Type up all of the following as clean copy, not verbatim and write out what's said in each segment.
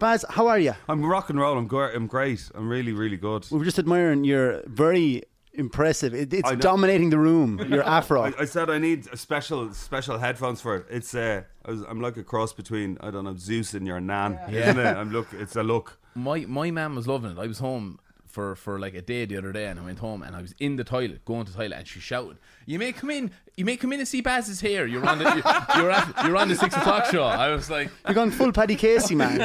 Baz, how are you? I'm rock and roll. I'm great. I'm really, really good. We were just admiring your very impressive. It's dominating the room. Your afro. I said I need a special headphones for it. It's I'm like a cross between, I don't know, Zeus and your nan. Yeah. Isn't it? It's a look. My mum was loving it. I was home for like a day the other day, and I went home and I was in the toilet, going to the toilet, and she shouted, "You may come in and see Baz's hair. You're on the 6 o'clock show." I was like, "You're going full Paddy Casey, man."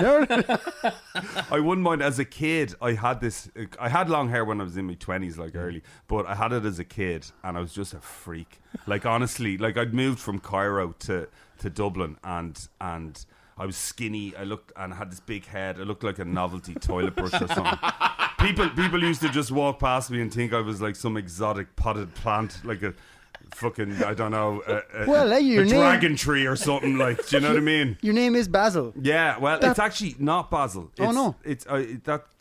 I wouldn't mind. As a kid, I had long hair when I was in my 20s, like early, but I had it as a kid, and I was just a freak. Like, honestly, like I'd moved from Cairo to Dublin, and I was skinny. I looked and I had this big head. I looked like a novelty toilet brush or something. People used to just walk past me and think I was like some exotic potted plant, like a fucking, I don't know, a dragon tree or something. Like, do you know what I mean? Your name is Basil. Yeah, well, it's actually not Basil. It's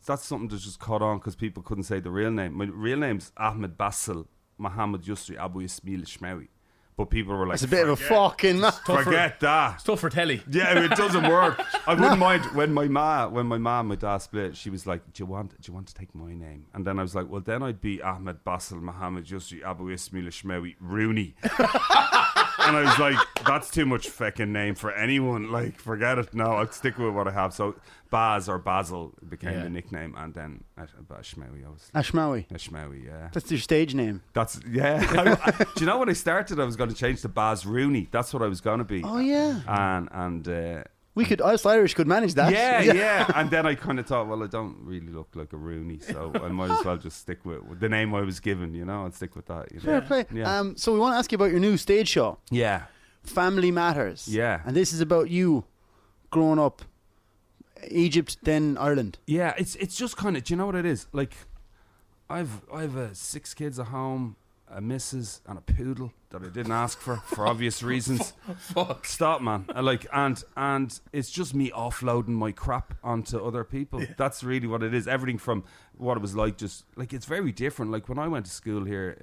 that's something that's just caught on because people couldn't say the real name. My real name's Ahmed Basil Mohammed Yusri Abu Ismail Ashmawy. But people were like, it's a bit of a fucking forget that. It's tough for telly. Yeah, it doesn't work. I wouldn't mind when my mom, my dad split. She was like, "Do you want to take my name?" And then I was like, "Well, then I'd be Ahmed Basil Mohammed Yusri Abu Ismail Ashmawy Rooney." And I was like, "That's too much fucking name for anyone. Like, forget it. No, I'll stick with what I have." So Baz or Basil became the nickname, and then Ashmawy. Ashmawy, yeah. That's your stage name. That's do you know when I started, I was going to change to Baz Rooney. That's what I was going to be. Oh yeah. And us Irish could manage that. Yeah. And then I kind of thought, well, I don't really look like a Rooney, so I might as well just stick with the name I was given. You know, I'd stick with that. You know? Fair play. Yeah. So we want to ask you about your new stage show. Yeah. Family Matters. Yeah. And this is about you growing up, Egypt, then Ireland. Yeah. It's just kind of. Do you know what it is? Like, I've 6 kids at home, a missus and a poodle that I didn't ask for obvious reasons. Fuck. Stop, man. And it's just me offloading my crap onto other people. Yeah. That's really what it is. Everything from what it was like, just like, it's very different. Like when I went to school here,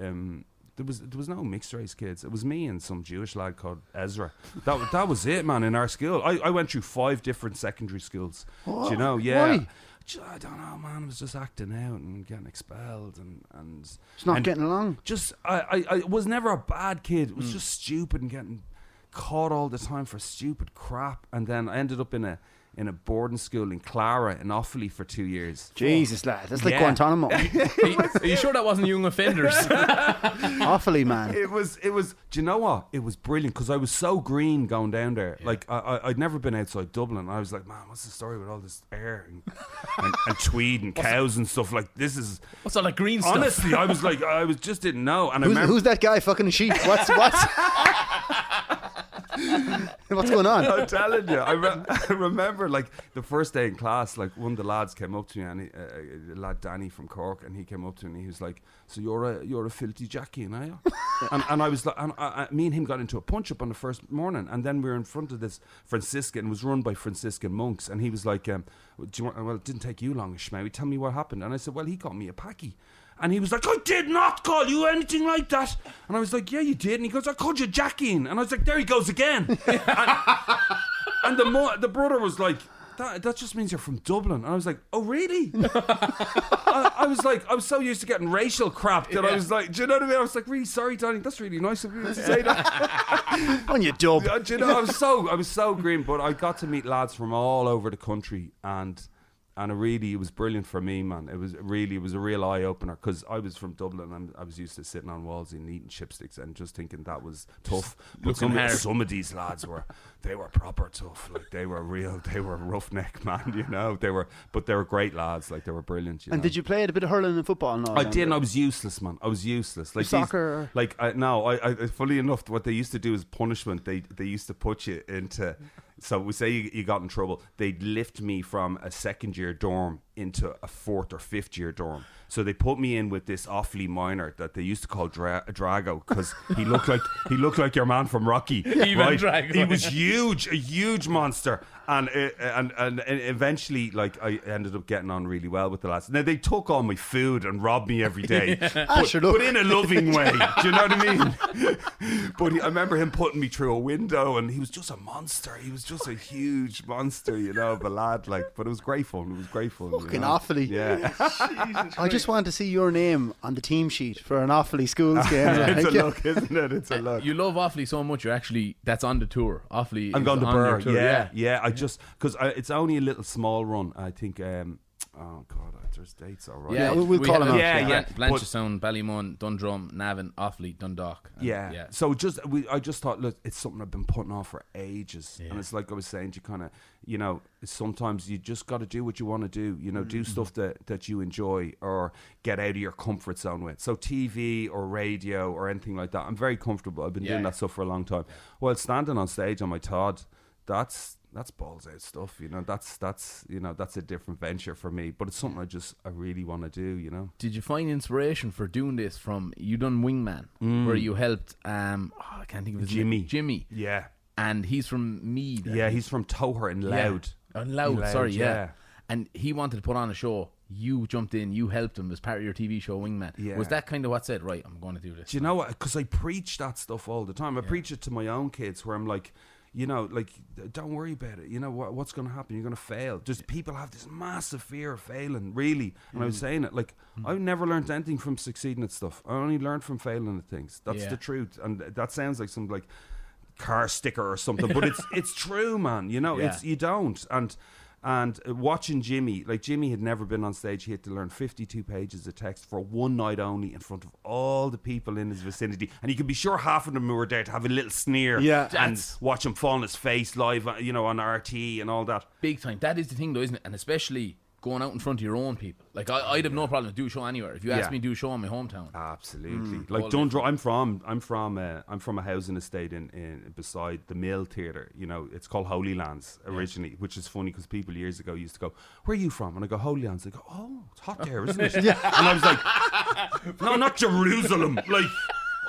there was no mixed race kids. It was me and some Jewish lad called Ezra. That was it, man. In our school, I went through 5 different secondary schools. What? Do you know? Yeah. Why? I don't know, man. I was just acting out and getting expelled and it's not getting along. Just I was never a bad kid. It was just stupid and getting caught all the time for stupid crap. And then I ended up in a boarding school in Clara in Offaly for 2 years. Jesus, lad, that's like Guantanamo. Are you sure that wasn't young offenders? Offaly, man. It was. Do you know what? It was brilliant because I was so green going down there. Yeah. Like I'd never been outside Dublin. I was like, man, what's the story with all this air and tweed and cows and stuff? Like, this is what's all that green stuff? Honestly, I was like, just didn't know. And who's that guy fucking a sheep? What's what's going on? I'm telling you, I remember like the first day in class, like one of the lads came up to me, and a lad Danny from Cork, and he came up to me and he was like, "So you're a filthy Jackie, are you?" and I was like, me and him got into a punch up on the first morning, and then we were in front of this Franciscan. It was run by Franciscan monks, and he was like, "Do you want, well, it didn't take you long, Ashmawy. Tell me what happened." And I said, "Well, he called me a packy." And he was like, "I did not call you anything like that." And I was like, "Yeah, you did." And he goes, "I called you Jackie." And I was like, "There he goes again." and the brother was like, that just means you're from Dublin. And I was like, "Oh, really?" I was like, I was so used to getting racial crap that I was like, do you know what I mean? I was like, "Really sorry, Danny. That's really nice of you to say that." On your dub. Do you know, I was so green, but I got to meet lads from all over the country, and it was brilliant for me, man. It was a real eye opener because I was from Dublin and I was used to sitting on walls and eating chipsticks and just thinking that was tough. But some of these lads were proper tough. Like they were roughneck, man. You know, they were great lads. Like they were brilliant. You know? Did you play a bit of hurling and football? And all I did. And I was useless, man. I was useless. Like soccer. Funny enough, what they used to do as punishment, they used to put you into. So we say you got in trouble, they'd lift me from a second year dorm into a 4th or 5th year dorm. So they put me in with this Offaly minor that they used to call Drago, because he looked like your man from Rocky. Even Drago. He was huge, a huge monster. And eventually, like, I ended up getting on really well with the lads. Now, they took all my food and robbed me every day, but in a loving way. Do you know what I mean? But I remember him putting me through a window, and he was just a monster. He was just a huge monster, you know, of a lad. Like, but it was great fun. It was great fun. Fucking Offaly. Yeah. I just want to see your name on the team sheet for an Awfully Schools game. It's a look, isn't it? It's a look. You love Offaly so much, you're actually, that's on the tour. Offaly. I'm going to on Burr. your tour. Yeah. I just, because it's only a little small run. I think, oh God, there's dates alright. Yeah, we'll call them out. Yeah. Blanchardstown, Ballymun, Dundrum, Navan, Offaly, Dundalk. Yeah. So I just thought, look, it's something I've been putting off for ages, and it's like I was saying, you kind of, you know, sometimes you just got to do what you want to do. You know, do stuff that you enjoy or get out of your comfort zone with. So TV or radio or anything like that, I'm very comfortable. I've been doing that stuff for a long time. Well, standing on stage on my Todd, that's balls out stuff, you know. That's you know, that's a different venture for me, but it's something I really want to do, you know. Did you find inspiration for doing this from, you done Wingman, where you helped I can't think of his name. Jimmy. Yeah. And he's from Meath. Yeah, he's from Toher in Loud. Loud, sorry, yeah. And he wanted to put on a show. You jumped in, you helped him as part of your TV show Wingman. Yeah. Was that kind of what said, right, I'm going to do this? Do you know what? Because I preach that stuff all the time. I preach it to my own kids, where I'm like, you know, like, don't worry about it. You know, what's going to happen? You're going to fail. Just people have this massive fear of failing, really. And I was saying it, like, I've never learned anything from succeeding at stuff. I only learned from failing at things. That's the truth. And that sounds like some, like, car sticker or something, but it's true, man. You know, you don't. And watching Jimmy, like, Jimmy had never been on stage. He had to learn 52 pages of text for one night only in front of all the people in his vicinity. And you can be sure half of them who were there to have a little sneer and watch him fall on his face live, you know, on RT and all that. Big time. That is the thing, though, isn't it? And especially going out in front of your own people. Like, I'd have no problem to do a show anywhere. If you asked me to do a show in my hometown. Absolutely. Like, Dundrum, I'm from a housing estate in beside the Mill Theatre. You know, it's called Holy Lands originally, which is funny because people years ago used to go, "Where are you from?" And I go, "Holy Lands." They go, "Oh, it's hot there, isn't it?" And I was like, "No, not Jerusalem. Like,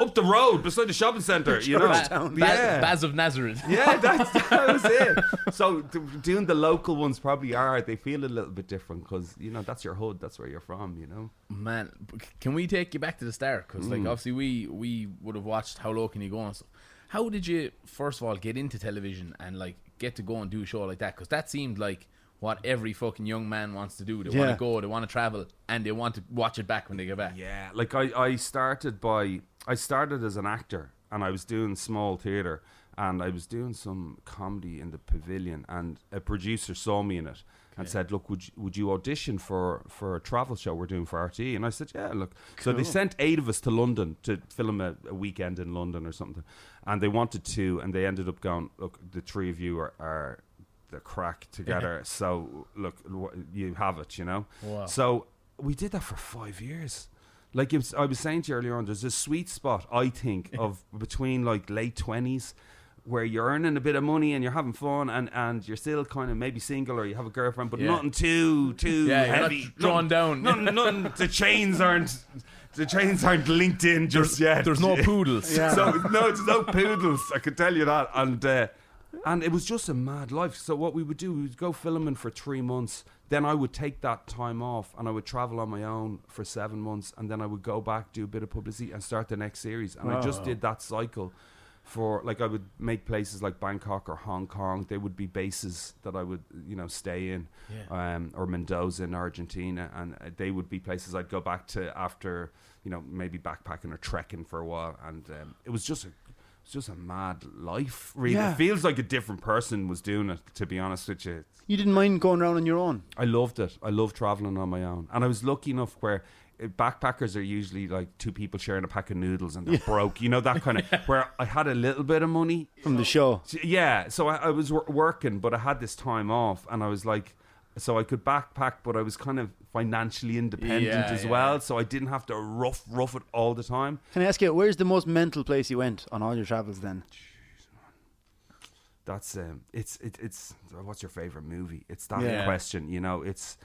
up the road beside the shopping centre, you know." Baz of Nazareth. Yeah, that was it. So doing the local ones probably they feel a little bit different because, you know, that's your hood, that's where you're from, you know. Man, can we take you back to the start? Because like, obviously we would have watched How Low Can You Go and stuff. How did you first of all get into television and like get to go and do a show like that? Because that seemed like what every fucking young man wants to do. They want to go, they want to travel, and they want to watch it back when they get back. Yeah, like I started as an actor, and I was doing small theatre, and I was doing some comedy in the Pavilion, and a producer saw me in it and said, "Look, would you audition for a travel show we're doing for RTE?" And I said, "Yeah, look." Cool. So they sent 8 of us to London to film a weekend in London or something, and they wanted to, and they ended up going, "Look, the 3 of you are the crack together, so look, you have it, you know." Wow. So we did that for 5 years. Like I was saying to you earlier on, there's a sweet spot, I think, of between like late 20s, where you're earning a bit of money and you're having fun, and you're still kind of maybe single or you have a girlfriend, but nothing too heavy, you're not drawn down. Nothing. The chains aren't linked in just yet. There's no poodles. So there's no poodles. I can tell you that. And it was just a mad life. So what we would do, we would go filming for 3 months. Then I would take that time off and I would travel on my own for 7 months. And then I would go back, do a bit of publicity and start the next series. And I just did that cycle for, like, I would make places like Bangkok or Hong Kong. They would be bases that I would, you know, stay in. Or Mendoza in Argentina. And they would be places I'd go back to after, you know, maybe backpacking or trekking for a while. And it was just a mad life, really. It feels like a different person was doing it, to be honest with you. You didn't mind going around on your own? I loved it. I loved travelling on my own. And I was lucky enough where backpackers are usually like 2 people sharing a pack of noodles and they're broke. You know, that kind of, where I had a little bit of money. From the show. Yeah. So I was working, but I had this time off and I was like, so I could backpack, but I was kind of financially independent as well. So I didn't have to rough it all the time. Can I ask you, where's the most mental place you went on all your travels then? That's it's what's your favorite movie? It's that question, you know. It's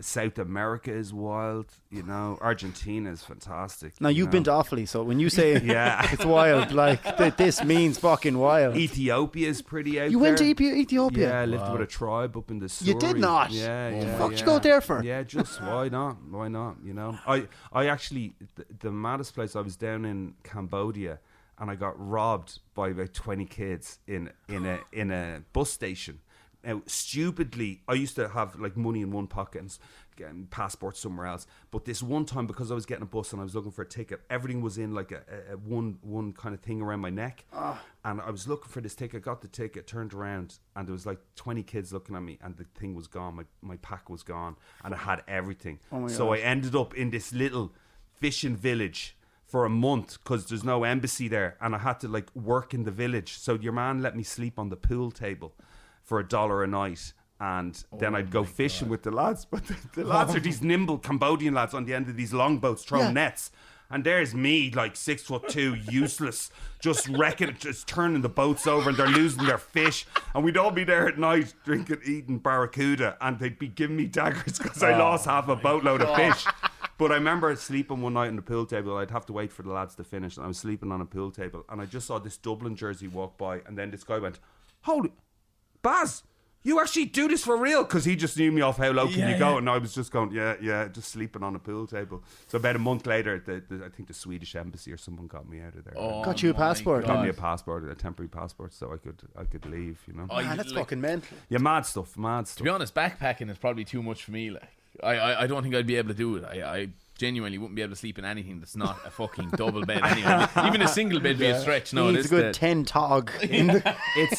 South America is wild, you know. Argentina is fantastic. Now, you've been to Offaly, so when you say Yeah. it's wild, like, this means fucking wild. Ethiopia is pretty out You there. went to Ethiopia? Yeah, I lived with a tribe up in the Surrey. You did not? Yeah, What the yeah. fuck did you go there for? Yeah, just why not? Why not? You know, I actually the maddest place, I was down in Cambodia, and I got robbed by about 20 kids in a bus station. Now, stupidly, I used to have like money in one pocket and passport somewhere else. But this one time, because I was getting a bus and I was looking for a ticket, everything was in like a one kind of thing around my neck. And I was looking for this ticket, got the ticket, turned around, and there was like 20 kids looking at me, and the thing was gone. My pack was gone, and I had everything. So I ended up in this little fishing village for a month because there's no embassy there, and I had to like work in the village. So your man let me sleep on the pool table for $1 a night, and then I'd go fishing with the lads. But the lads are these nimble Cambodian lads on the end of these longboats throwing nets. And there's me, like 6'2", useless, just wrecking, just turning the boats over, and they're losing their fish. And we'd all be there at night drinking, eating barracuda, and they'd be giving me daggers because I lost half a boatload of fish. But I remember sleeping one night on the pool table. I'd have to wait for the lads to finish, and I was sleeping on a pool table, and I just saw this Dublin jersey walk by, and then this guy went, "Holy, Baz, you actually do this for real?" Because he just knew me off how low can you go, and I was just going, yeah, just sleeping on a pool table. So about a month later, I think the Swedish embassy or someone got me out of there. Got you a passport? Got me a passport, a temporary passport, so I could leave. You know, Man, that's fucking mental. Yeah, mad stuff. To be honest, backpacking is probably too much for me. Like, I don't think I'd be able to do it. I genuinely wouldn't be able to sleep in anything that's not a fucking double bed anyway. Even a single bed be a stretch. No, it's a good 10 tog. It's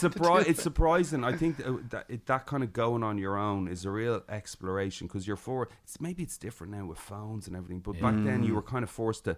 surprising. I think that kind of going on your own is a real exploration, because maybe it's different now with phones and everything, but back then you were kind of forced to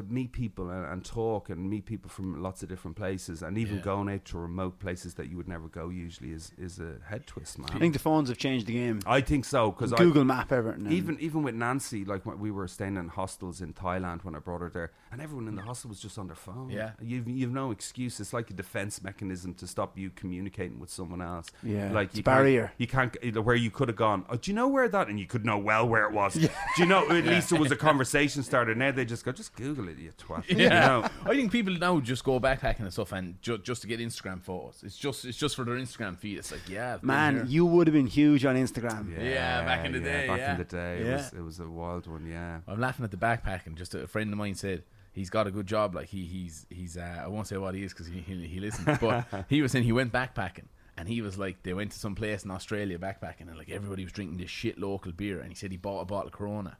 meet people and talk and meet people from lots of different places, and even going out to remote places that you would never go usually is a head twist, man. I think the phones have changed the game. I think so, because Google Map everything. Even with Nancy, like when we were staying in hostels in Thailand when I brought her there, and everyone in the hostel was just on their phone. Yeah, you've no excuse. It's like a defense mechanism to stop you communicating with someone else. Yeah, like it's a barrier. You can't where you could have gone. Oh, do you know where that? And you could know well where it was. Yeah. Do you know? At least there was a conversation started. Now they just go, just Google it, you twat. Yeah. You know? I think people now just go backpacking and stuff, and just to get Instagram photos. It's just for their Instagram feed. It's like, man, you would have been huge on Instagram. Yeah, back in the day. Back in the day, it was a wild one. Yeah, I'm laughing at the backpacking. Just a friend of mine said he's got a good job. Like he's I won't say what he is because he listens, but he was saying he went backpacking. And he was like, they went to some place in Australia backpacking, and like everybody was drinking this shit local beer, and he said he bought a bottle of Corona.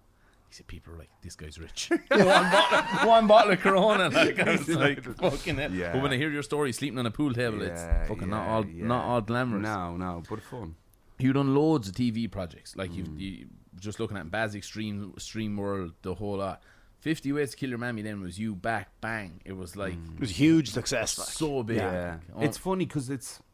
He said people were like, this guy's rich. one bottle of Corona. Like, I was like, fucking hell. Yeah. But when I hear your story, sleeping on a pool table, it's fucking not all glamorous. No, but fun. You've done loads of TV projects. Like you just looking at Baz Extreme World, the whole lot. 50 Ways to Kill Your Mammy then was you back, bang. It was like... It was a huge success. Like. So big. Yeah. It's funny because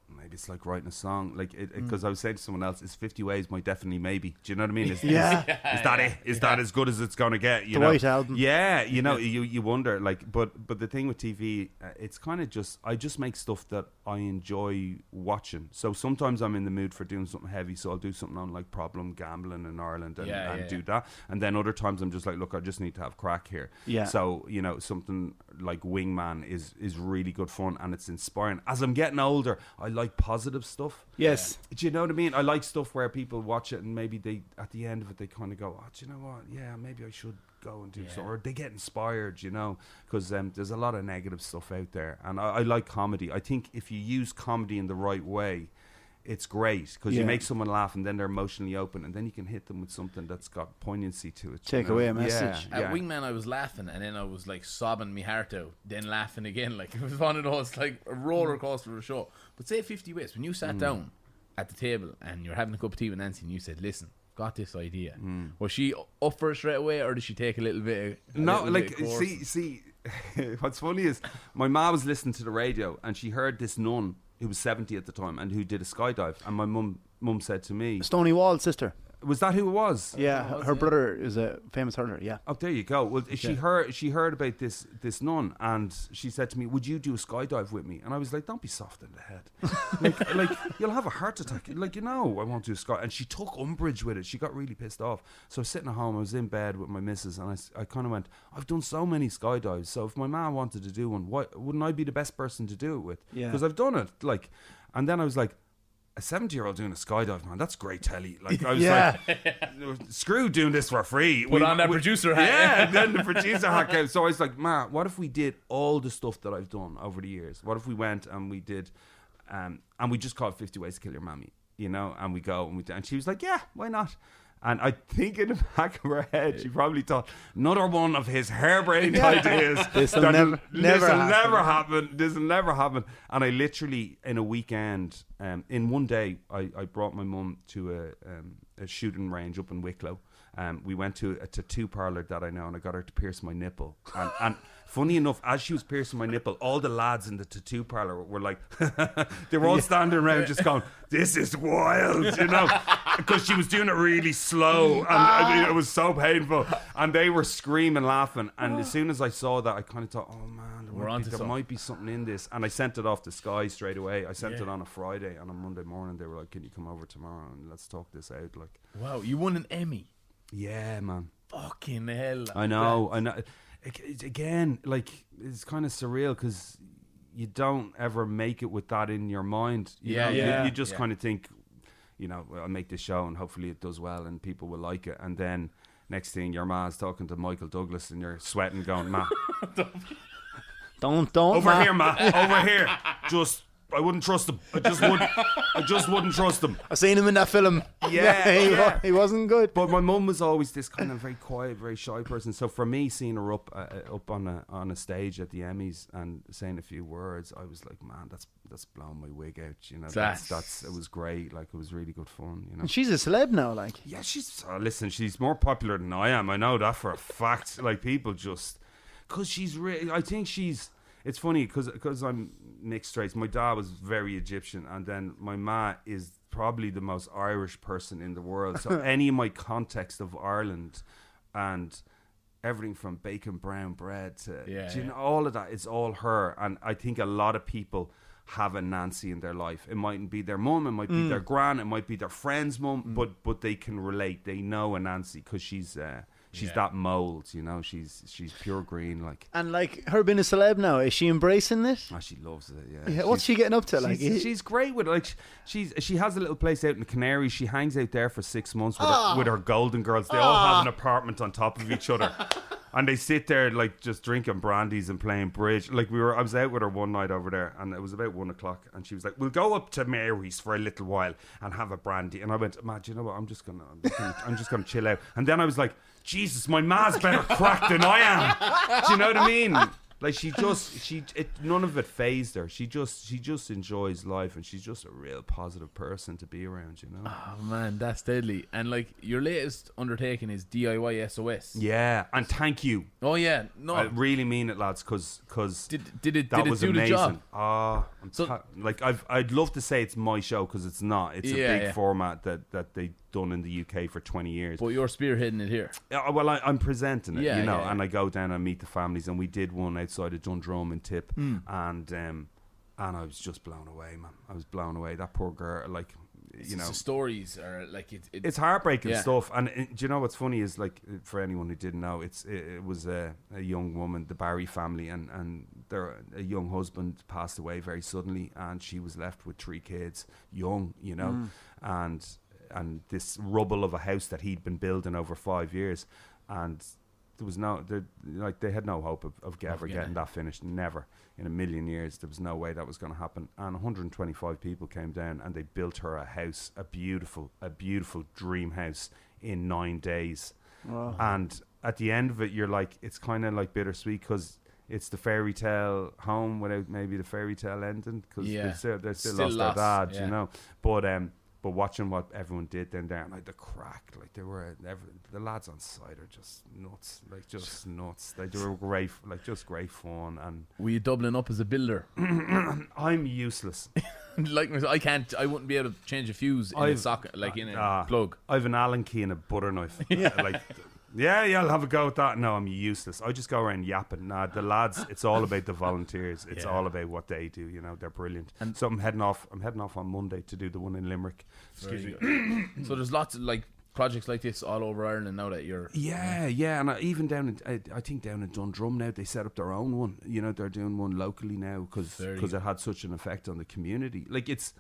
maybe it's like writing a song, like because I was saying to someone else, it's 50 Ways, my definitely maybe. Do you know what I mean? Is that it? Is that as good as it's gonna get? You the know? White Album. Yeah, you know, you wonder, like, but the thing with TV, it's kind of I just make stuff that I enjoy watching. So sometimes I'm in the mood for doing something heavy, so I'll do something on like problem gambling in Ireland and do that. And then other times I'm just like, look, I just need to have crack here. Yeah. So you know, something like Wingman is really good fun, and it's inspiring. As I'm getting older, I like positive stuff. Yes. Do you know what I mean? I like stuff where people watch it and maybe they, at the end of it, they kind of go, oh, do you know what? Yeah, maybe I should go and do something. Or they get inspired, you know, because there's a lot of negative stuff out there. And I like comedy. I think if you use comedy in the right way, it's great, because you make someone laugh and then they're emotionally open, and then you can hit them with something that's got poignancy to it. Take away a message. At Wingman I was laughing, and then I was like sobbing my heart out, then laughing again. Like it was one of those, like a roller coaster of a show. But say 50 Ways, when you sat down at the table and you're having a cup of tea with Nancy and you said, listen, got this idea. Was she up for it straight away, or did she take a little bit of see what's funny is my ma was listening to the radio and she heard this nun who was 70 at the time and who did a skydive, and my mum said to me, Stony Wall's sister. Was that who it was? Yeah, her brother is a famous hurler. Yeah. Oh, there you go. Well, she heard about this nun, and she said to me, "Would you do a skydive with me?" And I was like, "Don't be soft in the head. like you'll have a heart attack. Like, I won't do a sky." And she took umbrage with it. She got really pissed off. So I was sitting at home. I was in bed with my missus, and I kind of went, "I've done so many skydives. So if my man wanted to do one, why wouldn't I be the best person to do it with? Because I've done it." Like, and then I was like, a 70-year-old doing a skydive, man, that's great telly. Like, I was like, screw doing this for free. Put on that producer hat. Yeah, and then the producer hat came. So I was like, man, what if we did all the stuff that I've done over the years? What if we went and we did, and we just called 50 Ways to Kill Your Mammy, and we go, and she was like, yeah, why not? And I think in the back of her head, she probably thought, another one of his harebrained ideas. This will never happen. This will never happen. And I literally, in a weekend, in one day, I brought my mum to a shooting range up in Wicklow. We went to a tattoo parlour that I know, and I got her to pierce my nipple. And funny enough, as she was piercing my nipple, all the lads in the tattoo parlour were like, they were all standing around just going, this is wild, because she was doing it really slow, and it was so painful. And they were screaming, laughing. And as soon as I saw that, I kind of thought, oh man, there might be something in this. And I sent it off to Sky straight away. I sent it on a Friday, and on Monday morning, they were like, can you come over tomorrow and let's talk this out? Like, wow, you won an Emmy. Yeah, man. Fucking hell. I know. Again, like, it's kind of surreal because you don't ever make it with that in your mind. You just kind of think, I'll make this show and hopefully it does well and people will like it. And then next thing, your ma's talking to Michael Douglas and you're sweating, going, "Ma, don't, over here, Ma, over here, just." I wouldn't trust him. I just wouldn't trust him. I've seen him in that film. Yeah, he wasn't good. But my mum was always this kind of very quiet, very shy person. So for me, seeing her up on a stage at the Emmys and saying a few words, I was like, man, that's blowing my wig out. That's it was great. Like, it was really good fun. And she's a celeb now. Like, yeah, listen, she's more popular than I am. I know that for a fact. Like, people just because she's really. I think she's. It's funny because I'm mixed race. My dad was very Egyptian, and then my ma is probably the most Irish person in the world. So any of my context of Ireland and everything from bacon brown bread to all of that, it's all her. And I think a lot of people have a Nancy in their life. It mightn't be their mum, it might be their gran, it might be their friend's mum, but they can relate. They know a Nancy because she's that mold, she's pure green, like. And like, her being a celeb now, is she embracing it? Oh, she loves it. Yeah. What's she getting up to? Like, she's great with it. Like, she has a little place out in the Canaries. She hangs out there for 6 months with her Golden Girls. They all have an apartment on top of each other. And they sit there like just drinking brandies and playing bridge. Like, I was out with her one night over there, and it was about 1 o'clock, and she was like, "We'll go up to Mary's for a little while and have a brandy." And I went, "Ma, do you know what? I'm just gonna chill out." And then I was like, Jesus, my ma's better cracked than I am. Do you know what I mean? Like, none of it fazed her. She just enjoys life, and she's just a real positive person to be around, Oh man, that's deadly. And like, your latest undertaking is DIY SOS. Yeah, and thank you. Oh yeah, no, I really mean it, lads, because did it was do amazing. The job? I'd love to say it's my show because it's not. It's a big format that they done in the UK for 20 years. But you're spearheading it here. Well, I'm presenting it, and I go down and meet the families, and we did one outside of Dundrome in Tip, and I was just blown away, man. I was blown away. That poor girl, like, the stories are like it's heartbreaking stuff. And do you know what's funny is, like, for anyone who didn't know, it was a young woman, the Barry family, and a young husband passed away very suddenly, and she was left with 3 kids, young, and this rubble of a house that he'd been building over 5 years, and there was they had no hope of ever getting that finished. Never in a million years. There was no way that was going to happen. And 125 people came down, and they built her a house, a beautiful dream house, in 9 days. Wow. And at the end of it, you're like, it's kind of like bittersweet because it's the fairy tale home without maybe the fairy tale ending, because they still lost their dad, But But watching what everyone did then there, and like the crack, like the lads on site are just nuts, like just nuts. They were great, like just great fun. And Were you doubling up as a builder? I'm useless. Like I wouldn't be able to change a fuse in a socket, like in a plug. I have an Allen key and a butter knife. Like, yeah, I'll have a go at that. No, I'm useless. I just go around yapping. Nah, the lads, it's all about the volunteers. It's all about what they do. You know, they're brilliant. And so I'm heading off on Monday to do the one in Limerick. Excuse me. So there's lots of like projects like this all over Ireland now that you're. Yeah, and even down in, I think down in Dundrum now they set up their own one. You know, they're doing one locally now because it had such an effect on the community. Like it's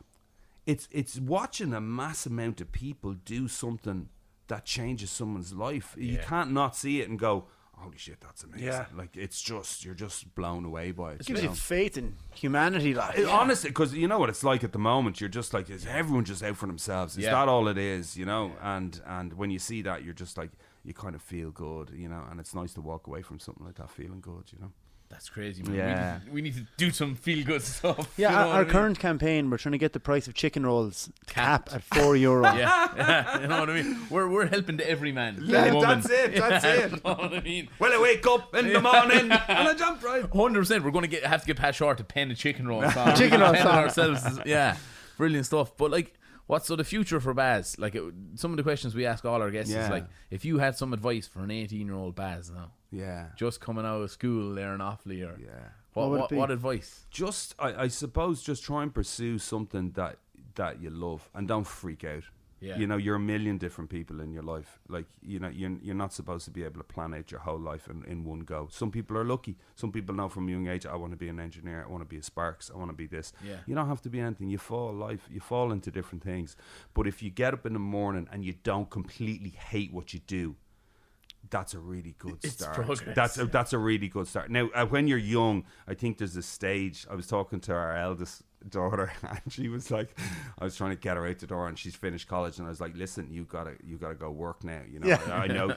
watching a mass amount of people do something that changes someone's life. You can't not see it and go, holy shit, that's amazing. Yeah. Like, it's just, you're just blown away by it. It gives you faith in humanity. Like. Honestly, because you know what it's like at the moment. You're just like, is everyone just out for themselves? Is that all it is, you know? And when you see that, you're just like, you kind of feel good, you know? And it's nice to walk away from something like that feeling good, you know? That's crazy, man. Yeah. We need to do some feel-good stuff. Yeah, you know our current campaign, we're trying to get the price of chicken rolls capped at €4. Yeah, you know what I mean? We're helping to every man. Yeah, that's it. You know what I mean? Well, I wake up in the morning and I jump right. 100%. We're going to have to get Pat Short to pen a chicken roll song. Chicken roll song. Ourselves. Yeah, brilliant stuff. But like, what's the future for Baz? Like, some of the questions we ask all our guests is like, if you had some advice for an 18-year-old Baz now, just coming out of school there in Offaly, or what advice? Just, I suppose, just try and pursue something that you love, and don't freak out. Yeah. You know, you're a million different people in your life. Like, you know, you're not supposed to be able to plan out your whole life in one go. Some people are lucky. Some people know from a young age, I want to be an engineer, I want to be a Sparks, I want to be this. Yeah. You don't have to be anything. You fall into different things. But if you get up in the morning and you don't completely hate what you do, that's a really good start. Progress. That's a really good start. Now, when you're young, I think there's a stage. I was talking to our eldest daughter, and she was like, I was trying to get her out the door, and she's finished college, and I was like, listen, you gotta go work now. You know,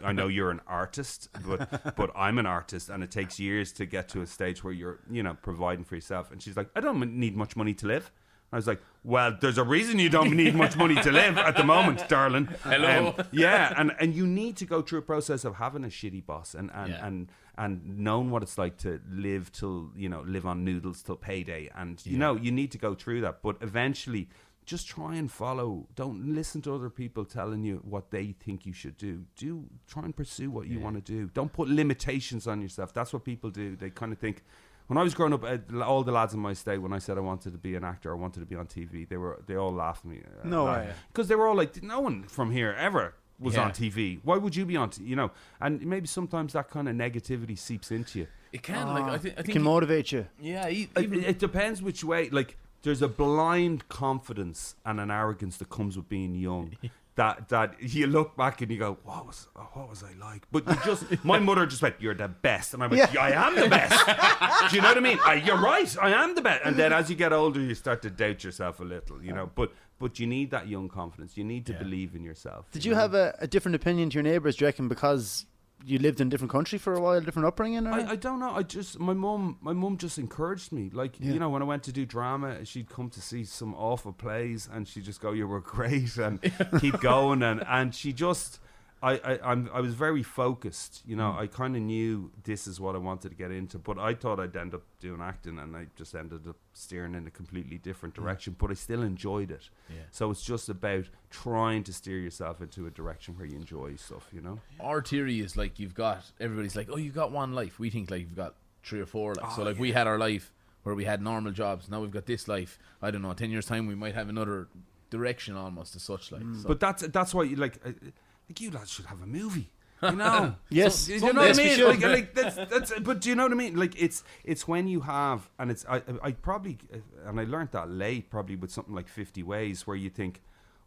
I know you're an artist, but I'm an artist, and it takes years to get to a stage where you're, you know, providing for yourself. And she's like, I don't need much money to live. I was like, well, there's a reason you don't need much money to live at the moment, darling. Hello. And you need to go through a process of having a shitty boss and knowing what it's like to live on noodles till payday. And, you know, you need to go through that. But eventually, just try and follow. Don't listen to other people telling you what they think you should do. Try and pursue what you want to do. Don't put limitations on yourself. That's what people do. They kind of think... When I was growing up, all the lads in my state, when I said I wanted to be an actor, I wanted to be on TV, they all laughed at me. No way. Because they were all like, no one from here ever was on TV. Why would you be on TV? You know, and maybe sometimes that kind of negativity seeps into you. It can. I think it can motivate you. Yeah. It depends which way. Like, there's a blind confidence and an arrogance that comes with being young. That you look back and you go, what was I like? But you just, my mother just went, you're the best. And I went, I am the best. Do you know what I mean? You're right, I am the best. And then as you get older, you start to doubt yourself a little, you know. But you need that young confidence. You need to believe in yourself. Did you have a different opinion to your neighbours, do you reckon, because you lived in a different country for a while, different upbringing? Or? I don't know. My mum just encouraged me. Like, you know, when I went to do drama, she'd come to see some awful plays, and she'd just go, "You were great," and keep going. And she just, I was very focused. You know, I kind of knew this is what I wanted to get into, but I thought I'd end up doing acting, and I just ended up steering in a completely different direction. But I still enjoyed it. Yeah. So it's just about trying to steer yourself into a direction where you enjoy stuff. You know, our theory is like, everybody's like, oh, you've got one life. We think like you've got 3 or 4. Like, we had our life where we had normal jobs. Now we've got this life. I don't know. 10 years time, we might have another direction almost as such. Like, so. But that's why you like you lads should have a movie. You know, yes, so, you know what I mean. Like that's. But do you know what I mean? Like, it's when you have, and it's I probably, and I learned that late, probably with something like 50 Ways, where you think,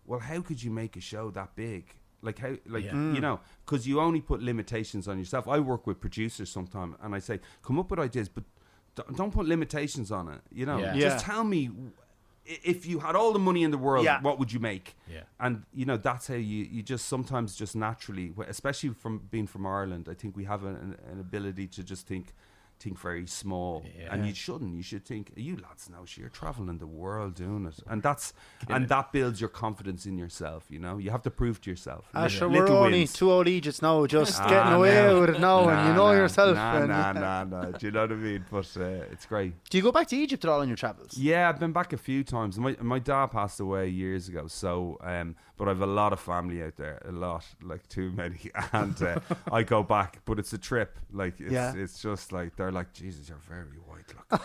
well, how could you make a show that big? Like, how, like, you know, because you only put limitations on yourself. I work with producers sometimes, and I say, come up with ideas, but don't put limitations on it. You know, just tell me, if you had all the money in the world, what would you make? Yeah. And, you know, that's how you just sometimes just naturally, especially from being from Ireland, I think we have an ability to just think, think very small, and you shouldn't. You should think, you lads know, you're traveling the world doing it, and that builds your confidence in yourself. You know, you have to prove to yourself. Sure, we're only wins. 2 old Egypts now, just getting away with it now, and you know yourself. Nah. Do you know what I mean? But it's great. Do you go back to Egypt at all on your travels? Yeah, I've been back a few times. My dad passed away years ago, so but I've a lot of family out there, a lot, like too many, and I go back. But it's a trip. Like it's just like they're like, Jesus, you're very white. Look,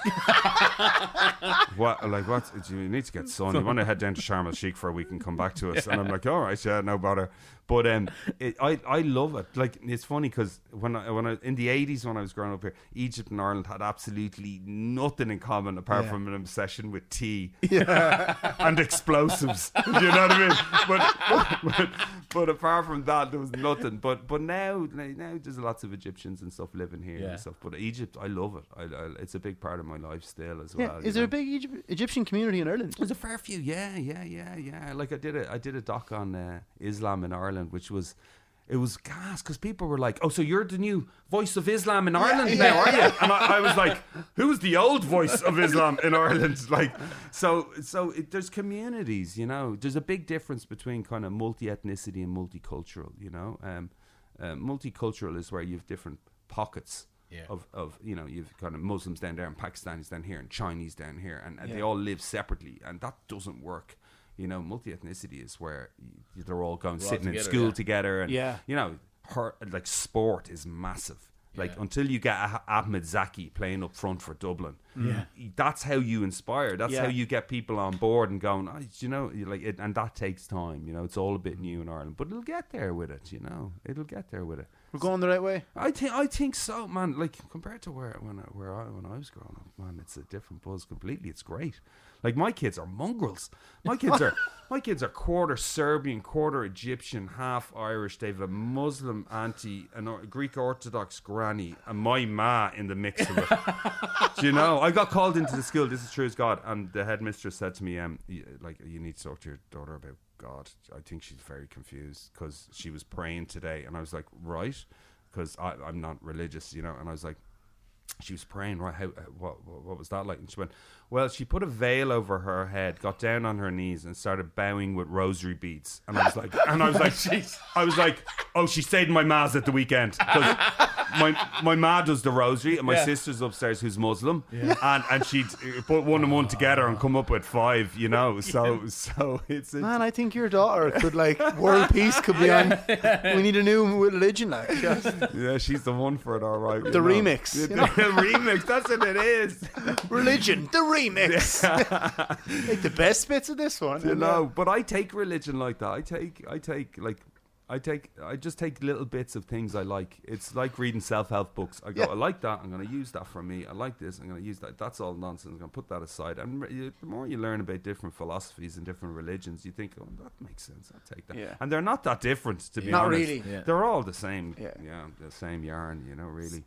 what? Like what? You need to get sun. You want to head down to Sharm el Sheikh for a week and come back to us? And I'm like, all right, yeah, no bother. But I love it. Like it's funny because when I in the 80s when I was growing up here, Egypt and Ireland had absolutely nothing in common apart from an obsession with tea and explosives. You know what I mean? But apart from that, there was nothing. But now there's lots of Egyptians and stuff living here and stuff. But Egypt, I love it. It's a big part of my life still as well. Is there a big Egyptian community in Ireland? There's a fair few. Yeah. Like I did a doc on Islam in Ireland, which was. It was gas because people were like, "Oh, so you're the new voice of Islam in Ireland now, are you?" And I was like, "Who's the old voice of Islam in Ireland?" Like, there's communities, you know. There's a big difference between kind of multi-ethnicity and multicultural. You know, multicultural is where you have different pockets of you know, you've kind of Muslims down there and Pakistanis down here and Chinese down here, and they all live separately, and that doesn't work. You know, multi-ethnicity is where they're all going sitting in school together, and you know, like sport is massive. Like until you get Ahmed Zaki playing up front for Dublin, that's how you inspire. That's how you get people on board and going. Oh, you know, like it, and that takes time. You know, it's all a bit new in Ireland, but it'll get there with it. You know, it'll get there with it. We're going the right way. I think so, man. Like compared to when I was growing up, man, it's a different buzz completely. It's great. Like my kids are mongrels. My kids are quarter Serbian, quarter Egyptian, half Irish. They've a Muslim auntie, a Greek Orthodox granny, and my ma in the mix of it. Do you know? I got called into the school. This is true as God. And the headmistress said to me, you need to talk to your daughter about God. I think she's very confused because she was praying today, and I was like, right, because I'm not religious, you know. And I was like, she was praying, right? What was that like? And she went, well, she put a veil over her head, got down on her knees, and started bowing with rosary beads. And I was like, oh, she stayed in my ma's at the weekend because my ma does the rosary, and my sister's upstairs who's Muslim, and she'd put one and one together and come up with 5, you know. So it's man. I think your daughter could world peace could be on. We need a new religion, like. Yeah, she's the one for it, all right. The remix. The remix, that's what it is. Religion, the remix. Like the best bits of this one. You know, but I take religion like that. I just take little bits of things I like. It's like reading self-help books. I go, I like that. I'm going to use that for me. I like this. I'm going to use that. That's all nonsense. I'm going to put that aside. And the more you learn about different philosophies and different religions, you think, oh, that makes sense. I'll take that. Yeah. And they're not that different, to be honest. Not really. Yeah. They're all the same. Yeah, the same yarn, you know, really.